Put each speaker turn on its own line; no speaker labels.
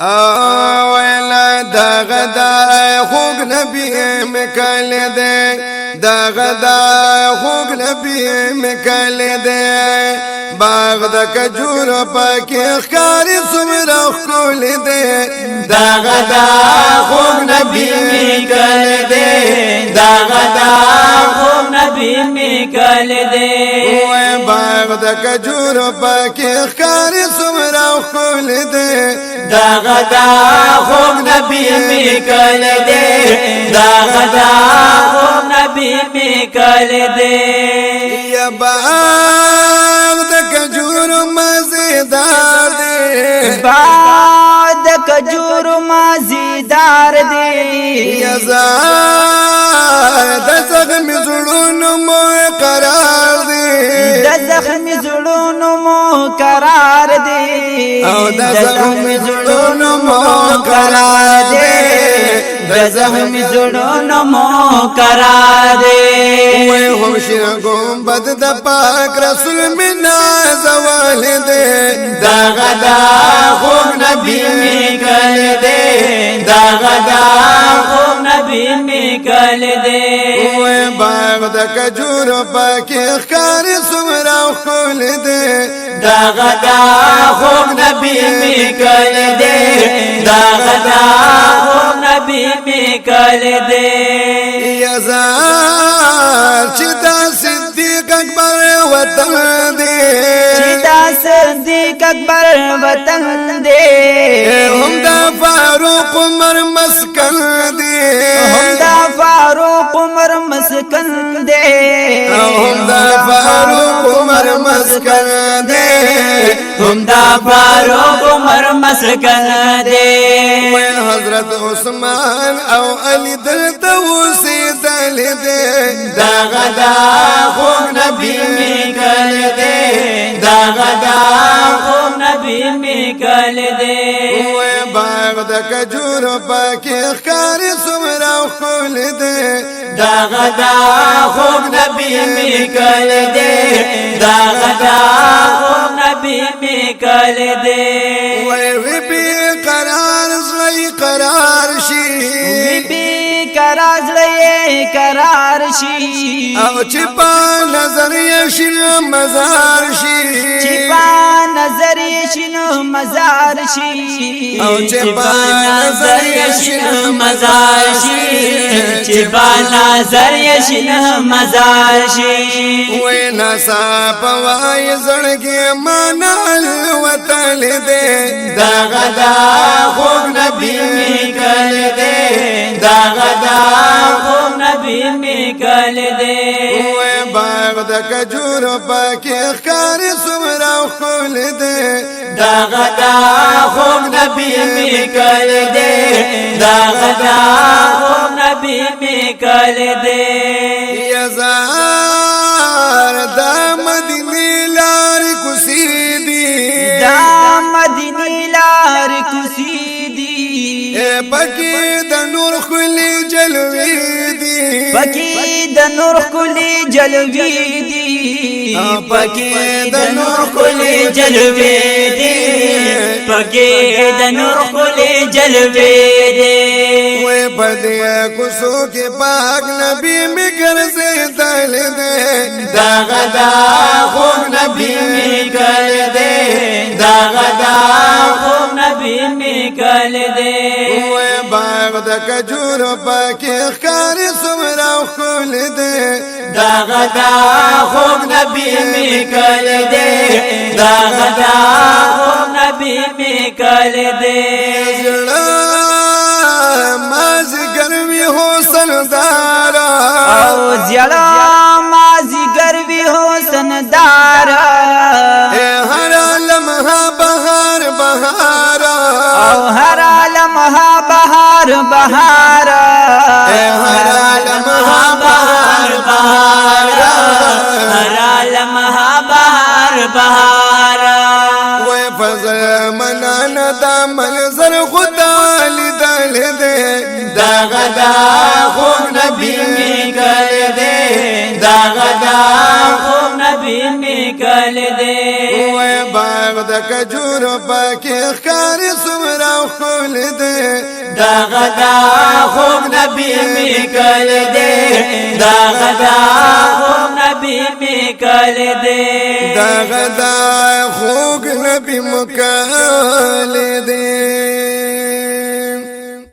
ویلا دا غدا خوگ نبی مکل دے دا غدا خوگ نبی مکل دے باغ دا کجور پاکی خکاری سمرا خکول دے دا غدا خوگ نبی مکل دے دا غدا خوگ نبی مکل دے باغ دا کجور پاکی خکاری سمرا خکول دے دا غدا خوب نبی مکل دے دا غدا خوب نبی مکل دے یا باغ دا کجور مزیدار دے
باغ دا کجور مزیدار دے
یا زار دا زخم زړونو مو قرار دے
دا زخم زړونو مو قرار دے
او دا زخم زړونو مو قرار دے
دا زخم زړونو مو قرار دے
وے ہوشر گنبد دا پاک رسول منا زوال دے دا غدا خوب نبی مکل دے دا غدا خوب نبی مکل دے وے باغ دا کجور پاکی خکاری سمرا خکول دے دا غدا خوب نبی مکل دے دا غدا خوب نبی مکل دے یزار چدا صدیق اکبر وطن دے
چدا صدیق اکبر وطن دے
ہم دا فاروق عمر مسکن دے
ہم دا فاروق عمر مسکن دے
ہم دا فاروق عمر مسکن دے
ہم دا فاروق عمر مسکن دے
حضرت عثمان او علی دلتا وسیدل دے دا غدا خوب نبی مکل دے دا غدا خوب نبی مکل دے باغ دا کجور پاکی خکاری سمرا خکول دے دا غدا خوب نبی مکل دے دا غدا خوب نبی مکل دے وی بی قرار زلی قرار شی
بی قرار زلی قرار شی
او چپا نظر یشن مزار شی
چپا نظر یشن مزار شی
او چپا نظر یشن مزار شی
چپا نظر یشن مزار شی
وی ناسا پوائی زڑگی مانال وطل دے دا غدا خوب نبی مکل دے دا غدا خوب نبی مکل دے وی باغ دا کجور پاکی خکاری سمرا خکول دے دا غدا خوب نبی مکل دے دا غدا خوب نبی مکل دے یزار دا مدینی لار کسی دی
دا مدینی لار کسی دی
پکی دا نور خلی جلوی دی
پکی دا نور خلی جلوی دی
پکی دا نور
خلی جلوی دی پکی دا نور خلی جلوی دی
وی پدی کسو کی پاک نبی مگر سے دل دے دا غدا خوب نبی مکل دے دا غدا خوب نبی مکل دے وی باغ دا کجور پاکی خکاری سمرا خکول دے دا غدا خوب نبی مکل دے دا غدا خوب نبی مکل دے مازی گروی ہو سندارا
او زیڑا مازی گروی ہو سندارا
ہر لمحہ بہار بہارا
او ہر لمحہ بہار بہارا
ہر لمحہ بہار بہارا
ہر لمحہ بہار بہارا
وے فضل منان دا منظر خدا لدل دے دا غدا خوب نبی مکل دے دا غدا خوب نبی مکل دے وے باغ د کجور پاکي ښکاري څومره ښکلی دی
دغه دا خوب نبی می کړی دی دغه دا خوب نبی می کړی دی
دغه دا خوب نبی مو کړی دی